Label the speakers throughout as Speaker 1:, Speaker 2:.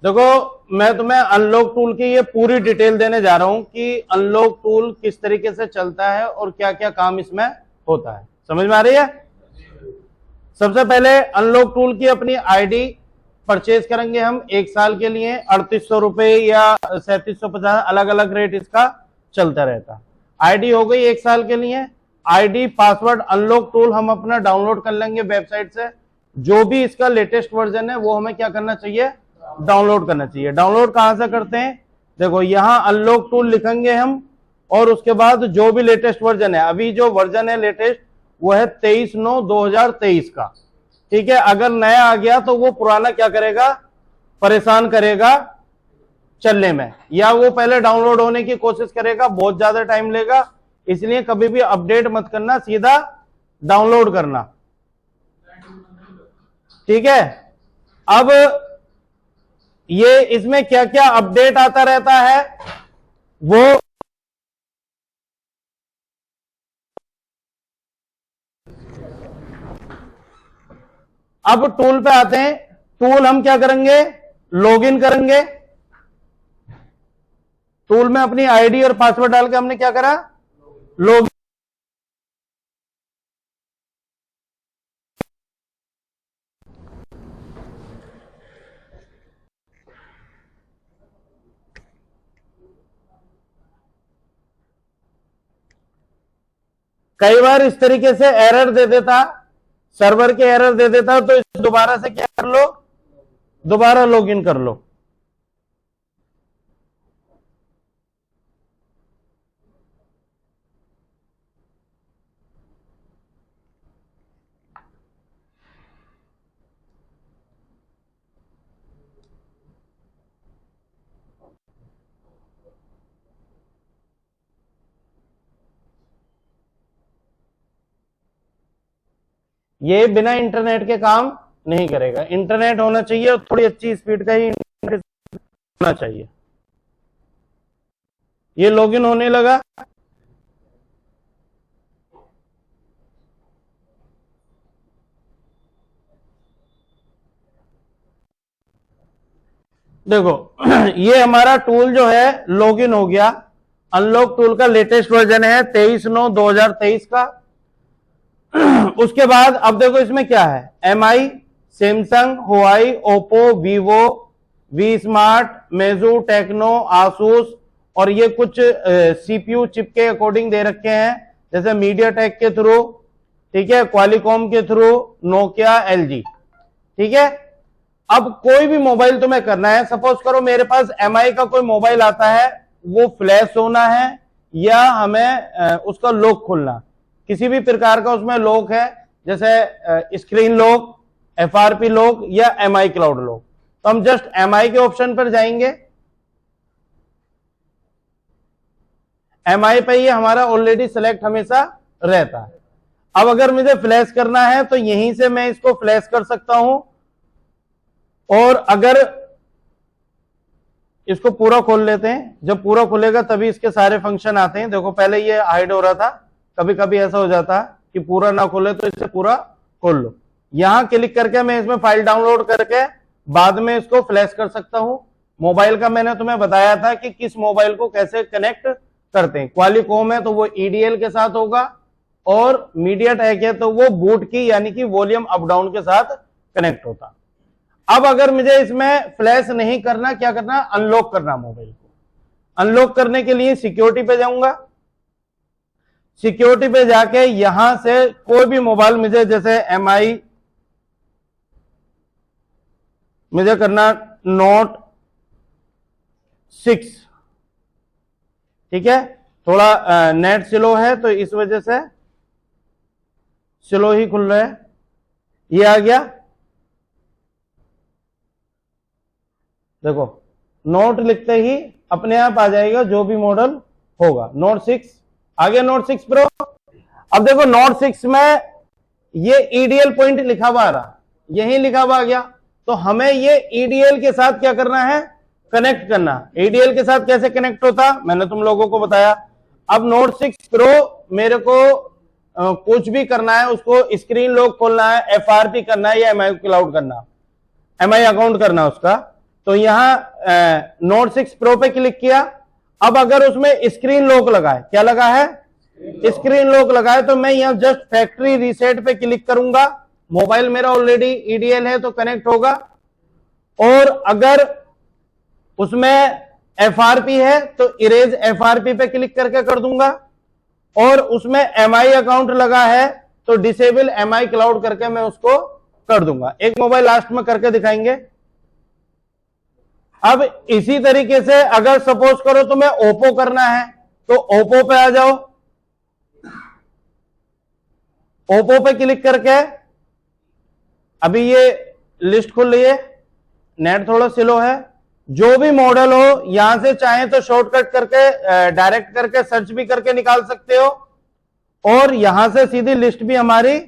Speaker 1: देखो मैं तुम्हें अनलॉक टूल की ये पूरी डिटेल देने जा रहा हूं कि अनलॉक टूल किस तरीके से चलता है और क्या क्या काम इसमें होता है। समझ में आ रही है? सबसे पहले अनलॉक टूल की अपनी आईडी परचेज करेंगे हम 1 साल के लिए 3800 रुपए या 3750, अलग अलग रेट इसका चलता रहता। आईडी हो गई 1 साल के लिए। आईडी पासवर्ड अनलॉक टूल हम अपना डाउनलोड कर लेंगे वेबसाइट से। जो भी इसका लेटेस्ट वर्जन है वो हमें क्या करना चाहिए? डाउनलोड करना चाहिए। डाउनलोड कहां से करते हैं? देखो यहां अनलॉक टूल लिखेंगे हम और उसके बाद जो भी लेटेस्ट वर्जन है, अभी जो वर्जन है लेटेस्ट वो है 23/9/2023 का। ठीक है, अगर नया आ गया तो वो पुराना क्या करेगा? परेशान करेगा चलने में, या वो पहले डाउनलोड होने की कोशिश करेगा, बहुत ज्यादा टाइम लेगा। इसलिए कभी भी अपडेट मत करना, सीधा डाउनलोड करना। ठीक है, अब ये इसमें क्या क्या अपडेट आता रहता है वो अब टूल पे आते हैं। टूल हम क्या करेंगे? लॉगिन करेंगे। टूल में अपनी आईडी और पासवर्ड डाल के हमने क्या करा? लॉगिन। कई बार इस तरीके से एरर दे देता, सर्वर के एरर दे देता, तो इस दोबारा से क्या कर लो? दोबारा लॉगिन कर लो। ये बिना इंटरनेट के काम नहीं करेगा। इंटरनेट होना चाहिए और थोड़ी अच्छी स्पीड का ही इंटरनेट होना चाहिए। ये लॉगिन होने लगा। देखो ये हमारा टूल जो है लॉगिन हो गया। अनलॉक टूल का लेटेस्ट वर्जन है 23/9/2023 का। उसके बाद अब देखो इसमें क्या है? MI, Samsung, Huawei, Oppo, Vivo, Vsmart, Meizu, Tecno, Asus, और ये कुछ CPU चिप के अकॉर्डिंग दे रखे हैं, जैसे मीडिया टेक के थ्रू, ठीक है, क्वालिकॉम के थ्रू, नोकिया, LG। ठीक है, अब कोई भी मोबाइल तुम्हें करना है, सपोज करो मेरे पास MI का कोई मोबाइल आता है, वो फ्लैश होना है या हमें उसका लॉक खोलना, किसी भी प्रकार का उसमें लॉक है, जैसे स्क्रीन लॉक, FRP लॉक या MI क्लाउड लॉक, तो हम जस्ट MI के ऑप्शन पर जाएंगे। MI पे ये हमारा ऑलरेडी सिलेक्ट हमेशा रहता है। अब अगर मुझे फ्लैश करना है तो यहीं से मैं इसको फ्लैश कर सकता हूं, और अगर इसको पूरा खोल लेते हैं, जब पूरा खुलेगा तभी इसके सारे फंक्शन आते हैं। देखो पहले ये हाइड हो रहा था, कभी कभी ऐसा हो जाता है कि पूरा ना खोले, तो इसे पूरा खोल लो। यहां क्लिक करके मैं इसमें फाइल डाउनलोड करके बाद में इसको फ्लैश कर सकता हूं। मोबाइल का मैंने तुम्हें बताया था कि किस मोबाइल को कैसे कनेक्ट करते हैं। क्वालिकॉम है तो वो EDL के साथ होगा, और मीडिया टेक है तो वो बूट की यानी कि वॉल्यूम अप डाउन के साथ कनेक्ट होता। अब अगर मुझे इसमें फ्लैश नहीं करना, क्या करना? अनलॉक करना मोबाइल को। अनलॉक करने के लिए सिक्योरिटी पे जाऊंगा। सिक्योरिटी पे जाके यहां से कोई भी मोबाइल मुझे, जैसे MI मुझे करना Note 6, ठीक है, थोड़ा नेट स्लो है तो इस वजह से स्लो ही खुल रहा है। ये आ गया, देखो नोट लिखते ही अपने आप आ जाएगा जो भी मॉडल होगा। Note 6 आ गया, Note 6 Pro। अब देखो Note 6 में ये EDL पॉइंट लिखा हुआ आ रहा, यही लिखा हुआ आ गया, तो हमें ये EDL के साथ क्या करना है? कनेक्ट करना। EDL के साथ कैसे कनेक्ट होता मैंने तुम लोगों को बताया। अब Note 6 Pro मेरे को कुछ भी करना है, उसको स्क्रीन लॉक खोलना है, FRP करना है या MI क्लाउड करना, MI अकाउंट करना उसका, तो यहां नोट 6 प्रो पे क्लिक किया। अब अगर उसमें स्क्रीन लॉक लगा है, क्या लगा है, स्क्रीन लॉक लगा है, तो मैं यहां जस्ट फैक्ट्री रीसेट पे क्लिक करूंगा। मोबाइल मेरा ऑलरेडी ईडीएल है तो कनेक्ट होगा। और अगर उसमें एफआरपी है तो इरेज एफआरपी पे क्लिक करके कर दूंगा। और उसमें एमआई अकाउंट लगा है तो डिसेबल एमआई क्लाउड करके मैं उसको कर दूंगा। एक मोबाइल लास्ट में करके दिखाएंगे। अब इसी तरीके से अगर सपोज करो तो मैं ओप्पो करना है तो ओप्पो पे आ जाओ। ओप्पो पे क्लिक करके अभी ये लिस्ट खुल रही है, नेट थोड़ा स्लो है। जो भी मॉडल हो यहां से चाहे तो शॉर्टकट करके डायरेक्ट करके सर्च भी करके निकाल सकते हो। और यहां से सीधी लिस्ट भी हमारी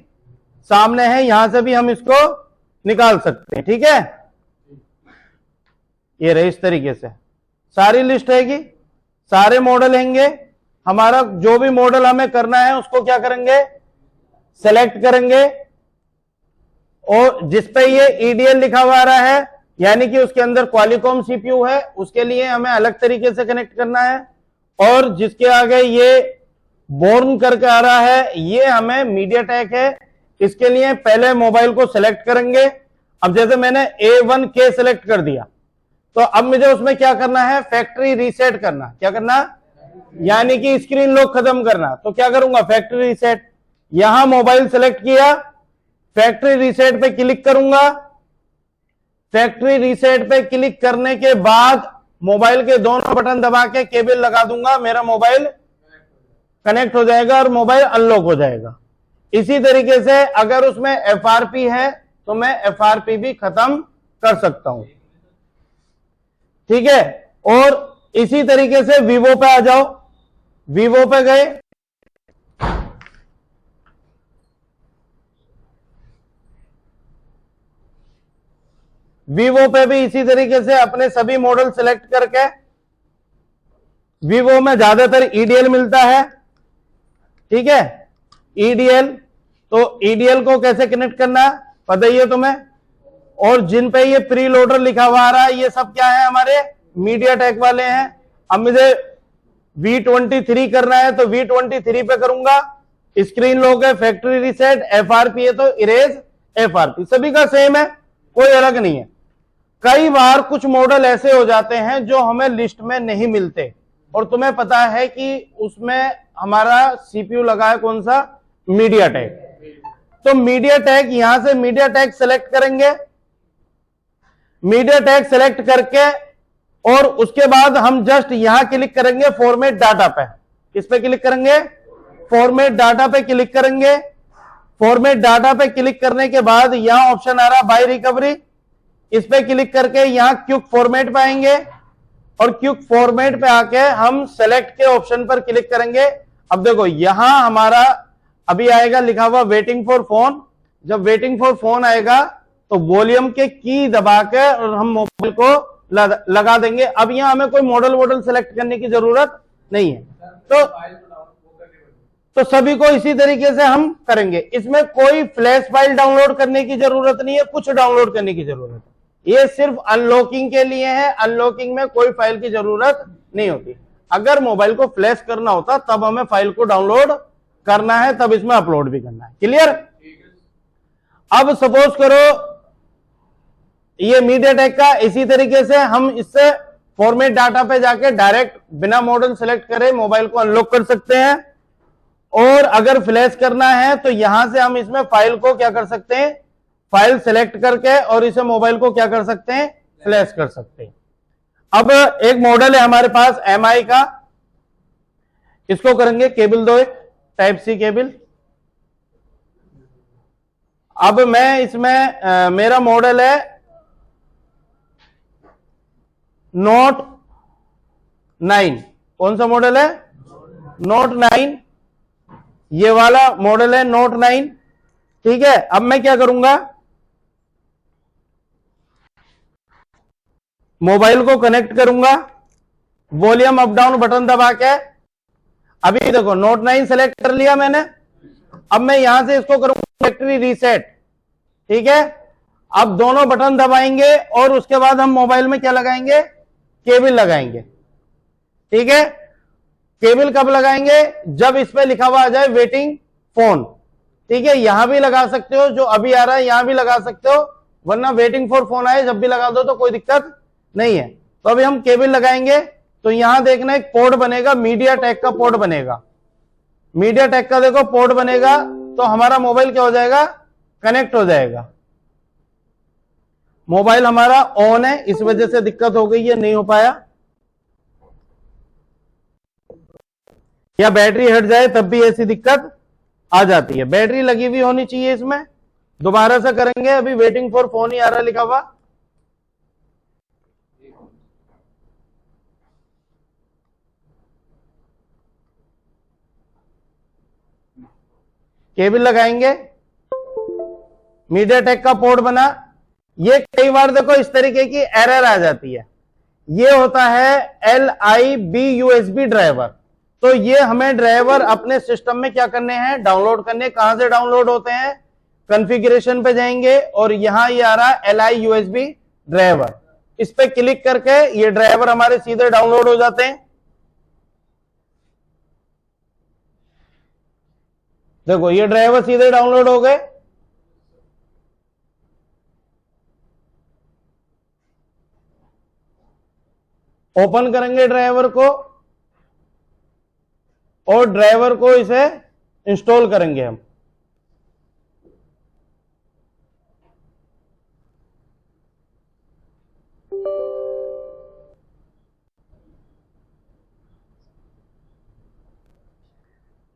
Speaker 1: सामने है, यहां से भी हम इसको निकाल सकते हैं। ठीक है, ये रही इस तरीके से सारी लिस्ट रहेगी, सारे मॉडल हैंगे। हमारा जो भी मॉडल हमें करना है उसको क्या करेंगे, सेलेक्ट करेंगे। और जिसपे ये ईडीएल लिखा हुआ आ रहा है यानी कि उसके अंदर क्वालिकॉम सीपीयू है, उसके लिए हमें अलग तरीके से कनेक्ट करना है। और जिसके आगे ये बोर्न करके आ रहा है ये हमें मीडियाटेक है, इसके लिए पहले मोबाइल को सिलेक्ट करेंगे। अब जैसे मैंने A1K सिलेक्ट कर दिया तो अब मुझे उसमें क्या करना है, फैक्ट्री रीसेट करना। क्या करना, यानी कि स्क्रीन लॉक खत्म करना। तो क्या करूंगा, फैक्ट्री रीसेट। यहां मोबाइल सेलेक्ट किया, फैक्ट्री रीसेट पे क्लिक करूंगा। फैक्ट्री रीसेट पे क्लिक करने के बाद मोबाइल के दोनों बटन दबा के केबल लगा दूंगा, मेरा मोबाइल कनेक्ट हो जाएगा और मोबाइल अनलॉक हो जाएगा। इसी तरीके से अगर उसमें एफआरपी है तो मैं एफआरपी भी खत्म कर सकता हूं। ठीक है, और इसी तरीके से वीवो पे आ जाओ। वीवो पे गए, वीवो पे भी इसी तरीके से अपने सभी मॉडल सेलेक्ट करके, वीवो में ज्यादातर ईडीएल मिलता है। ठीक है, ईडीएल, तो ईडीएल को कैसे कनेक्ट करना पता ही है तुम्हें। और जिन पे ये प्री लोडर लिखा हुआ आ रहा है ये सब क्या है, हमारे मीडियाटेक वाले हैं। अब मुझे V23 करना है तो V23 पे करूंगा। स्क्रीन लॉक है, फैक्ट्री रीसेट, एफआरपी है तो इरेज एफआरपी, सभी का सेम है, कोई अलग नहीं है। कई बार कुछ मॉडल ऐसे हो जाते हैं जो हमें लिस्ट में नहीं मिलते और तुम्हें पता है कि उसमें हमारा सीपीयू लगा है कौन सा, मीडियाटेक। तो मीडियाटेक, यहां से मीडियाटेक सेलेक्ट करेंगे। मीडियाटेक सेलेक्ट करके और उसके बाद हम जस्ट यहां क्लिक करेंगे फॉर्मेट डाटा पे। किस पे क्लिक करेंगे, फॉर्मेट डाटा पे क्लिक करेंगे। फॉर्मेट डाटा पे क्लिक करने के बाद यहां ऑप्शन आ रहा बाय रिकवरी, इस पे क्लिक करके यहां क्विक फॉर्मेट पे आएंगे और क्विक फॉर्मेट पे आके हम सेलेक्ट के ऑप्शन पर क्लिक करेंगे। अब देखो यहां हमारा अभी आएगा लिखा हुआ वेटिंग फॉर फोन। जब वेटिंग फॉर फोन आएगा तो वॉल्यूम के की दबा के और हम मोबाइल को लगा देंगे। अब यहां हमें कोई मॉडल सेलेक्ट करने की जरूरत नहीं है, तो सभी को इसी तरीके से हम करेंगे। इसमें कोई फ्लैश फाइल डाउनलोड करने की जरूरत नहीं है, कुछ डाउनलोड करने की जरूरत है। ये सिर्फ अनलॉकिंग के लिए है, अनलॉकिंग में कोई फाइल की जरूरत नहीं होती। अगर मोबाइल को फ्लैश करना होता तब हमें फाइल को डाउनलोड करना है, तब इसमें अपलोड भी करना है। क्लियर। अब सपोज करो ये मीडियाटेक का, इसी तरीके से हम इससे फॉर्मेट डाटा पे जाके डायरेक्ट बिना मॉडल सेलेक्ट करे मोबाइल को अनलॉक कर सकते हैं। और अगर फ्लैश करना है तो यहां से हम इसमें फाइल को क्या कर सकते हैं, फाइल सेलेक्ट करके और इसे मोबाइल को क्या कर सकते हैं, फ्लैश कर सकते हैं। अब एक मॉडल है हमारे पास एमआई का, इसको करेंगे केबल दो, एक टाइप सी केबल। अब मैं इसमें मेरा मॉडल है नोट 9। कौन सा मॉडल है, नोट 9। ये वाला मॉडल है नोट 9। ठीक है, अब मैं क्या करूंगा, मोबाइल को कनेक्ट करूंगा, वॉल्यूम अप डाउन बटन दबा के। अभी देखो नोट 9 सेलेक्ट कर लिया मैंने। अब मैं यहां से इसको करूंगा फैक्ट्री रीसेट। ठीक है, अब दोनों बटन दबाएंगे और उसके बाद हम मोबाइल में क्या लगाएंगे, केबल लगाएंगे। ठीक है, केबल कब लगाएंगे, जब इस पे लिखा हुआ आ जाए वेटिंग फोन। ठीक है, यहां भी लगा सकते हो, जो अभी आ रहा है यहां भी लगा सकते हो, वरना वेटिंग फॉर फोन आए जब भी लगा दो तो कोई दिक्कत नहीं है। तो अभी हम केबल लगाएंगे, तो यहां देखना एक पोर्ट बनेगा, मीडिया टेक का पोर्ट बनेगा। मीडिया टेक का देखो पोर्ट बनेगा, तो हमारा मोबाइल क्या हो जाएगा, कनेक्ट हो जाएगा। मोबाइल हमारा ऑन है, इस वजह से दिक्कत हो गई है, नहीं हो पाया। या बैटरी हट जाए तब भी ऐसी दिक्कत आ जाती है। बैटरी लगी हुई होनी चाहिए इसमें। दोबारा से करेंगे, अभी वेटिंग फॉर फोन ही आ रहा लिखा हुआ। केबल लगाएंगे, मीडिया टेक का पोर्ट बना। ये कई बार देखो इस तरीके की एरर आ जाती है, ये होता है LIB ड्राइवर। तो ये हमें ड्राइवर अपने सिस्टम में क्या करने हैं, डाउनलोड करने। कहां से डाउनलोड होते हैं, कॉन्फ़िगरेशन पे जाएंगे और यहां ये आ रहा है LI ड्राइवर। इस पे क्लिक करके ये ड्राइवर हमारे सीधे डाउनलोड हो जाते हैं। देखो ये ड्राइवर सीधे डाउनलोड हो गए। ओपन करेंगे ड्राइवर को और ड्राइवर को इसे इंस्टॉल करेंगे हम।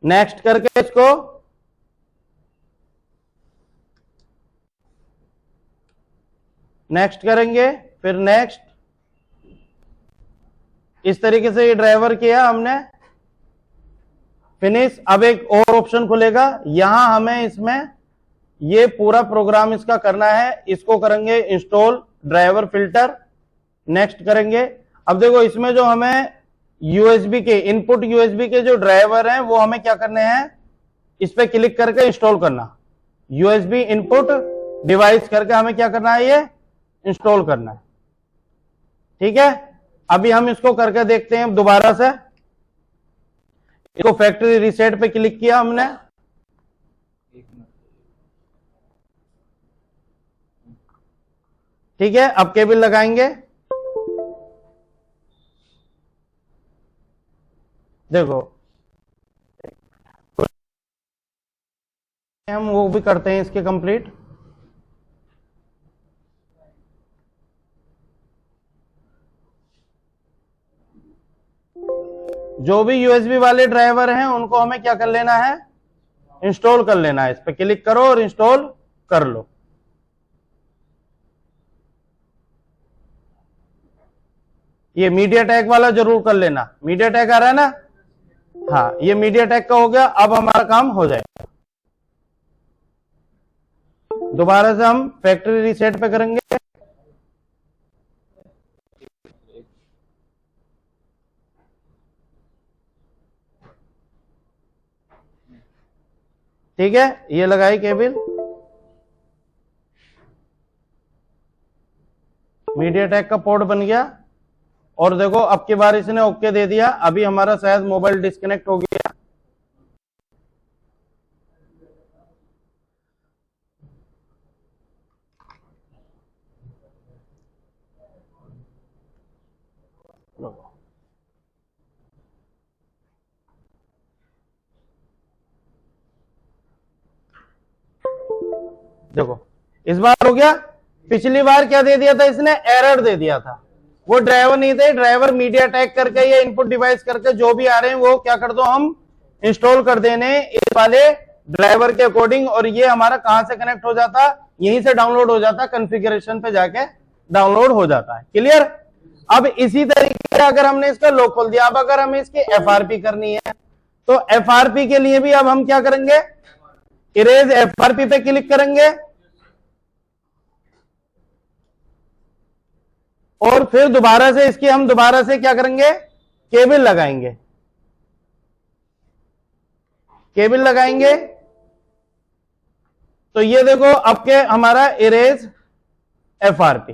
Speaker 1: नेक्स्ट करके इसको नेक्स्ट करेंगे, फिर नेक्स्ट। इस तरीके से ये ड्राइवर किया हमने, फिनिश। अब एक और ऑप्शन खुलेगा, यहां हमें इसमें ये पूरा प्रोग्राम इसका करना है। इसको करेंगे इंस्टॉल ड्राइवर फिल्टर, नेक्स्ट करेंगे। अब देखो इसमें जो हमें यूएसबी के इनपुट यूएसबी के जो ड्राइवर हैं वो हमें क्या करने हैं, इस पे क्लिक करके इंस्टॉल करना। यूएसबी इनपुट डिवाइस करके हमें क्या करना है, ये इंस्टॉल करना है। ठीक है, अभी हम इसको करके देखते हैं दोबारा से। इसको फैक्ट्री रीसेट पे क्लिक किया हमने, ठीक है। अब केबल लगाएंगे, देखो हम वो भी करते हैं इसके कंप्लीट। जो भी यूएसबी वाले ड्राइवर हैं उनको हमें क्या कर लेना है, इंस्टॉल कर लेना है। इस पे क्लिक करो और इंस्टॉल कर लो। ये मीडिया टेक वाला जरूर कर लेना, मीडिया टेक आ रहा है ना, हाँ ये मीडिया टेक का हो गया। अब हमारा काम हो जाएगा। दोबारा से हम फैक्ट्री रीसेट पे करेंगे, ठीक है। ये लगाई केबल, मीडिया टेक का पोर्ट बन गया। और देखो अब की बार इसने ओके दे दिया। अभी हमारा शायद मोबाइल डिस्कनेक्ट हो गया, देखो इस बार हो गया। पिछली बार क्या दे दिया था इसने, एरर दे दिया था। वो ड्राइवर नहीं थे, ड्राइवर मीडिया टैग करके या इनपुट डिवाइस करके जो भी आ रहे हैं वो क्या कर दो, हम इंस्टॉल कर देने इस वाले ड्राइवर के अकॉर्डिंग। और ये हमारा कहां से कनेक्ट हो जाता, यहीं से डाउनलोड हो जाता, कॉन्फ़िगरेशन पे जाके डाउनलोड हो जाता है। क्लियर। अब इसी तरीके से अगर हमने इसका लॉक खोल दिया, अब अगर हमें इसकी FRP करनी है तो FRP के लिए भी अब हम क्या करेंगे, इरेज FRP पे क्लिक करेंगे और फिर दोबारा से इसकी हम दोबारा से क्या करेंगे, केबल लगाएंगे। केबल लगाएंगे तो ये देखो अब के हमारा इरेज FRP।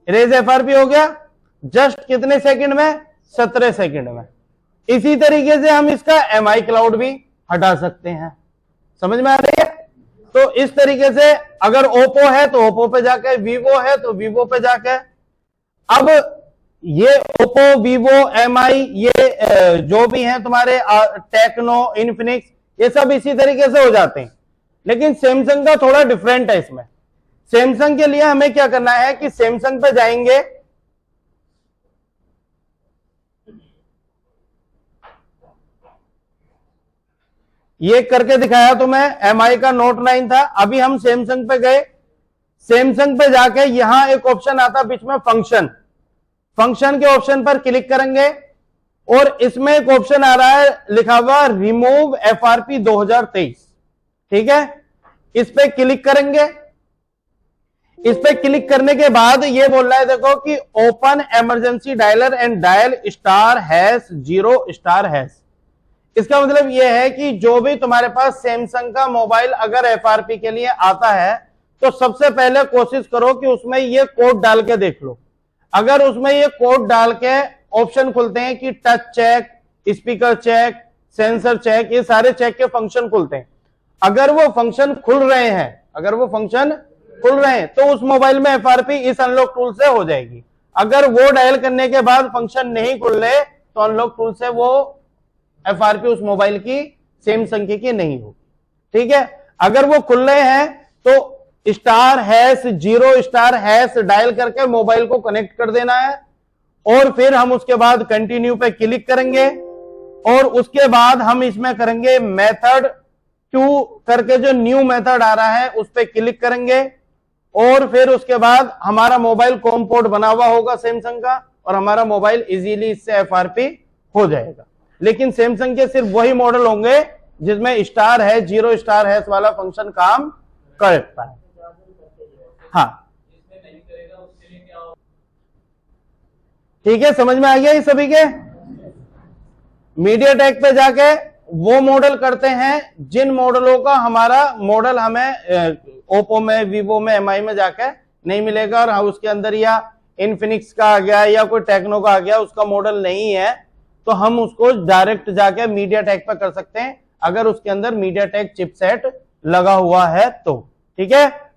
Speaker 1: इरेज FRP हो गया जस्ट कितने सेकंड में? 17 सेकंड में। इसी तरीके से हम इसका MI क्लाउड भी हटा सकते हैं। समझ में आ रही है? तो इस तरीके से अगर ओप्पो है तो ओप्पो पे जाके, वीवो है तो वीवो पे जाके, अब ये ओप्पो, वीवो, MI, ये जो भी हैं तुम्हारे टेक्नो, इन्फिनिक्स, ये सब इसी तरीके से हो जाते हैं। लेकिन सैमसंग का थोड़ा डिफरेंट है इसमें। सैमसंग के लिए हमें क्या करना है कि सैमसंग पे जाएंगे, ये करके दिखाया तो मैं, MI का नोट 9 था। अभी हम सैमसंग पे गए, सैमसंग पे जाके यहां एक ऑप्शन आता बीच में फंक्शन, फंक्शन के ऑप्शन पर क्लिक करेंगे और इसमें एक ऑप्शन आ रहा है लिखा हुआ रिमूव FRP 2023। ठीक है, इस पे क्लिक करेंगे। इस पे क्लिक करने के बाद ये बोल रहा है देखो कि open emergency dialer and dial *0*#। इसका मतलब यह है कि जो भी तुम्हारे पास सैमसंग का मोबाइल अगर FRP के लिए आता है तो सबसे पहले कोशिश करो कि उसमें ये कोड डाल के देख लो। अगर उसमें ये कोड डाल के ऑप्शन खुलते हैं कि touch check, speaker check, sensor check, ये सारे चेक के फंक्शन खुलते हैं। अगर वो फंक्शन खुल रहे हैं, अगर वो फंक्शन खुल रहे हैं तो उस मोबाइल में FRP इस अनलॉक टूल से हो जाएगी। अगर वो डायल करने के बाद फंक्शन नहीं खुल रहे तो अनलॉक टूल से वो FRP उस मोबाइल की सैमसंग की नहीं होगी। ठीक है, अगर वो खुल रहे हैं तो *0* डायल करके मोबाइल को कनेक्ट कर देना है और फिर हम उसके बाद कंटिन्यू पे क्लिक करेंगे और उसके बाद हम इसमें करेंगे मेथड 2 करके, जो न्यू मेथड आ रहा है उस पर क्लिक करेंगे और फिर उसके बाद हमारा मोबाइल कॉम पोर्ट बना हुआ होगा सैमसंग का और हमारा मोबाइल इजीली इससे FRP हो जाएगा। लेकिन सैमसंग के सिर्फ वही मॉडल होंगे जिसमें *0* वाला फंक्शन काम करता है। हाँ ठीक है, समझ में आ गया ये सभी के? मीडियाटेक पे जाके वो मॉडल करते हैं जिन मॉडलों का हमारा मॉडल हमें ओप्पो में, वीवो में, MI में जाके नहीं मिलेगा और उसके अंदर या इन्फिनिक्स का आ गया या कोई टेक्नो का आ गया, उसका मॉडल नहीं है तो हम उसको डायरेक्ट जाके मीडियाटेक पे कर सकते हैं अगर उसके अंदर मीडियाटेक चिपसेट लगा हुआ है तो। ठीक है,